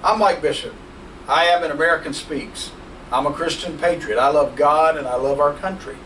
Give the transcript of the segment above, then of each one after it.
I'm Mike Bishop. I am an American Speaks. I'm a Christian patriot. I love God and I love our country.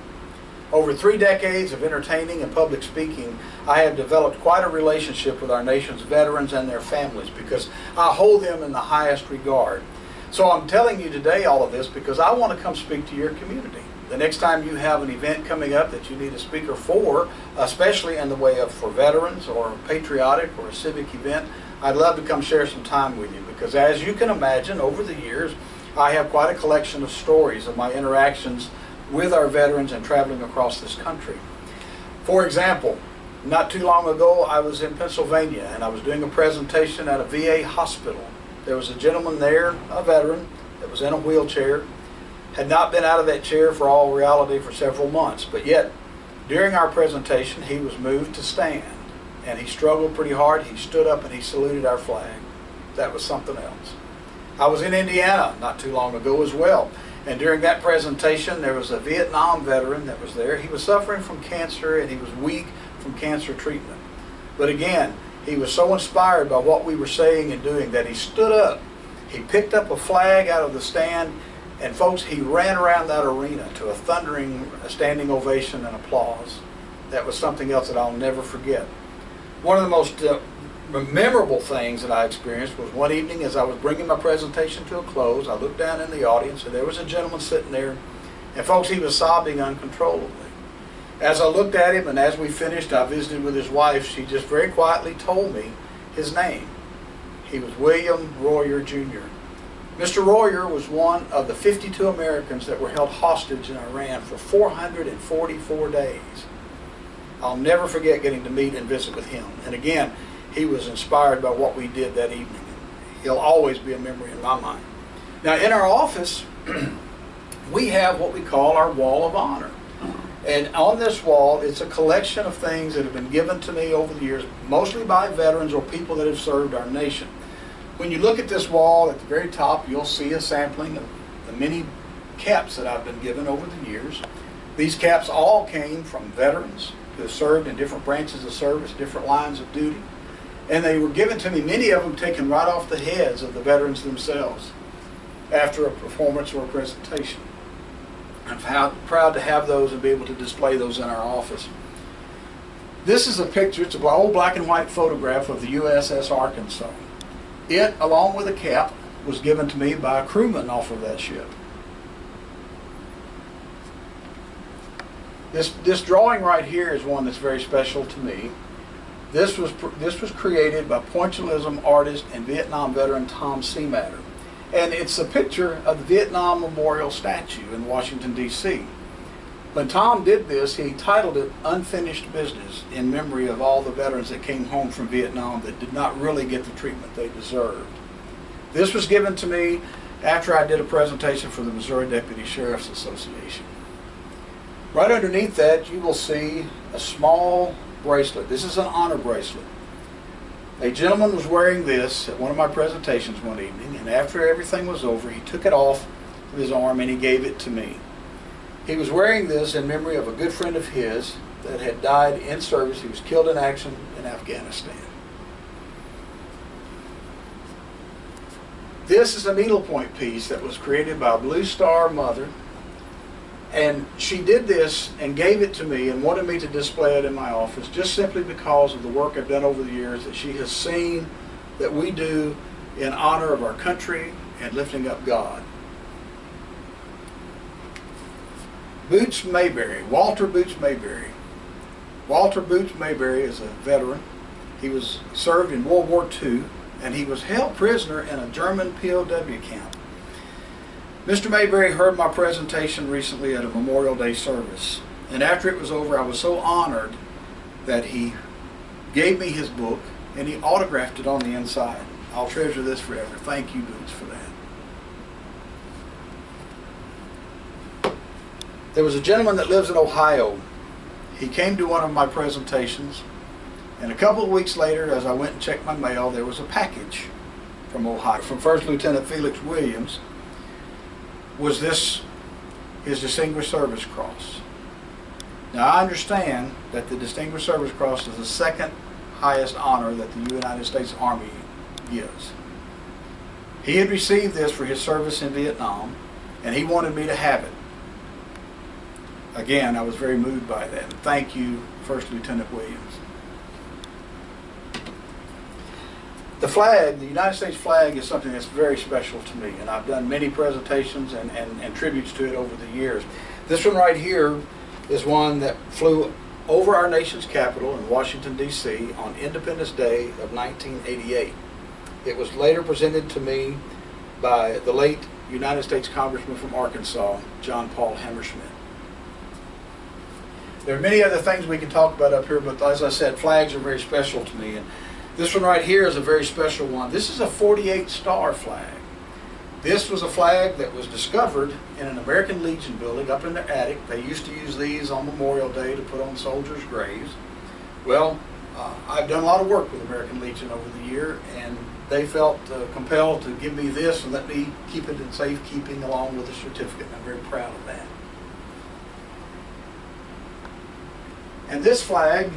Over 3 decades of entertaining and public speaking, I have developed quite a relationship with our nation's veterans and their families because I hold them in the highest regard. So I'm telling you today all of this because I want to come speak to your community. The next time you have an event coming up that you need a speaker for, especially in the way of for veterans or a patriotic or a civic event, I'd love to come share some time with you because as you can imagine, over the years, I have quite a collection of stories of my interactions with our veterans and traveling across this country. For example, not too long ago I was in Pennsylvania and I was doing a presentation at a VA hospital. There was a gentleman there, a veteran, that was in a wheelchair, had not been out of that chair for all reality for several months, but yet during our presentation he was moved to stand and he struggled pretty hard. He stood up and he saluted our flag. That was something else. I was in Indiana not too long ago as well, and during that presentation there was a Vietnam veteran that was there. He was suffering from cancer and he was weak from cancer treatment. But again, he was so inspired by what we were saying and doing that he stood up. He picked up a flag out of the stand, and folks, he ran around that arena to a thundering standing ovation and applause. That was something else that I'll never forget. One of the most memorable things that I experienced was one evening as I was bringing my presentation to a close. I looked down in the audience and there was a gentleman sitting there, and folks, he was sobbing uncontrollably. As I looked at him and as we finished, I visited with his wife. She just very quietly told me his name. He was William Royer Jr. Mr. Royer was one of the 52 Americans that were held hostage in Iran for 444 days. I'll never forget getting to meet and visit with him. And again, he was inspired by what we did that evening. He'll always be a memory in my mind. Now in our office, we have what we call our Wall of Honor. And on this wall, it's a collection of things that have been given to me over the years, mostly by veterans or people that have served our nation. When you look at this wall, at the very top, you'll see a sampling of the many caps that I've been given over the years. These caps all came from veterans who have served in different branches of service, different lines of duty. And they were given to me, many of them taken right off the heads of the veterans themselves after a performance or a presentation. I'm proud to have those and be able to display those in our office. This is a picture, it's an old black and white photograph of the USS Arkansas. It, along with a cap, was given to me by a crewman off of that ship. This drawing right here is one that's very special to me. This was created by pointillism artist and Vietnam veteran Tom Seamatter. And it's a picture of the Vietnam Memorial Statue in Washington, D.C. When Tom did this, he titled it Unfinished Business in memory of all the veterans that came home from Vietnam that did not really get the treatment they deserved. This was given to me after I did a presentation for the Missouri Deputy Sheriff's Association. Right underneath that, you will see a small bracelet. This is an honor bracelet. A gentleman was wearing this at one of my presentations one evening, and after everything was over, he took it off of his arm and he gave it to me. He was wearing this in memory of a good friend of his that had died in service. He was killed in action in Afghanistan. This is a needlepoint piece that was created by a Blue Star mother, and she did this and gave it to me and wanted me to display it in my office just simply because of the work I've done over the years that she has seen that we do in honor of our country and lifting up God. Boots Mayberry, Walter Boots Mayberry. Walter Boots Mayberry is a veteran. He was served in World War II and he was held prisoner in a German POW camp. Mr. Mayberry heard my presentation recently at a Memorial Day service, and after it was over I was so honored that he gave me his book and he autographed it on the inside. I'll treasure this forever. Thank you, Boots, for that. There was a gentleman that lives in Ohio. He came to one of my presentations, and a couple of weeks later, as I went and checked my mail, there was a package from Ohio, from First Lieutenant Felix Williams. Was this his Distinguished Service Cross? Now I understand that the Distinguished Service Cross is the second highest honor that the United States Army gives. He had received this for his service in Vietnam, and he wanted me to have it. Again, I was very moved by that. Thank you, First Lieutenant Williams. The flag, the United States flag, is something that's very special to me, and I've done many presentations and tributes to it over the years. This one right here is one that flew over our nation's capital in Washington, D.C. on Independence Day of 1988. It was later presented to me by the late United States Congressman from Arkansas, John Paul Hammerschmidt. There are many other things we can talk about up here, but as I said, flags are very special to me. And this one right here is a very special one. This is a 48-star flag. This was a flag that was discovered in an American Legion building up in their attic. They used to use these on Memorial Day to put on soldiers' graves. Well, I've done a lot of work with American Legion over the year, and they felt compelled to give me this and let me keep it in safekeeping along with a certificate. I'm very proud of that. And this flag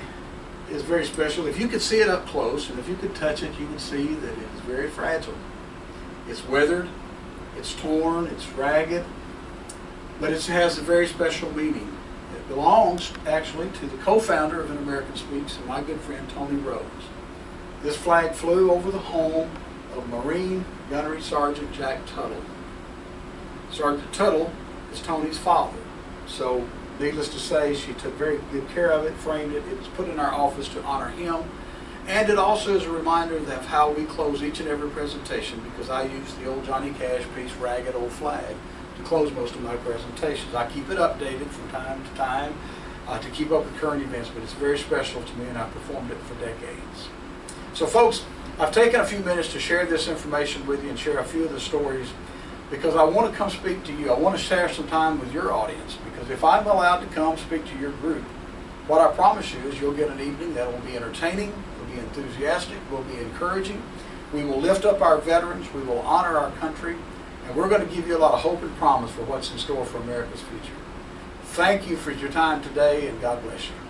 is very special. If you could see it up close, and if you could touch it, you would see that it is very fragile. It's weathered, it's torn, it's ragged, but it has a very special meaning. It belongs actually to the co-founder of An American Speaks and my good friend Tony Rose. This flag flew over the home of Marine Gunnery Sergeant Jack Tuttle. Sergeant Tuttle is Tony's father, so needless to say, she took very good care of it, framed it. It was put in our office to honor him. And it also is a reminder of how we close each and every presentation, because I use the old Johnny Cash piece, Ragged Old Flag, to close most of my presentations. I keep it updated from time to time to keep up with current events, but it's very special to me, and I've performed it for decades. So folks, I've taken a few minutes to share this information with you and share a few of the stories, because I want to come speak to you. I want to share some time with your audience, because if I'm allowed to come speak to your group, what I promise you is you'll get an evening that will be entertaining, will be enthusiastic, will be encouraging. We will lift up our veterans, we will honor our country, and we're going to give you a lot of hope and promise for what's in store for America's future. Thank you for your time today, and God bless you.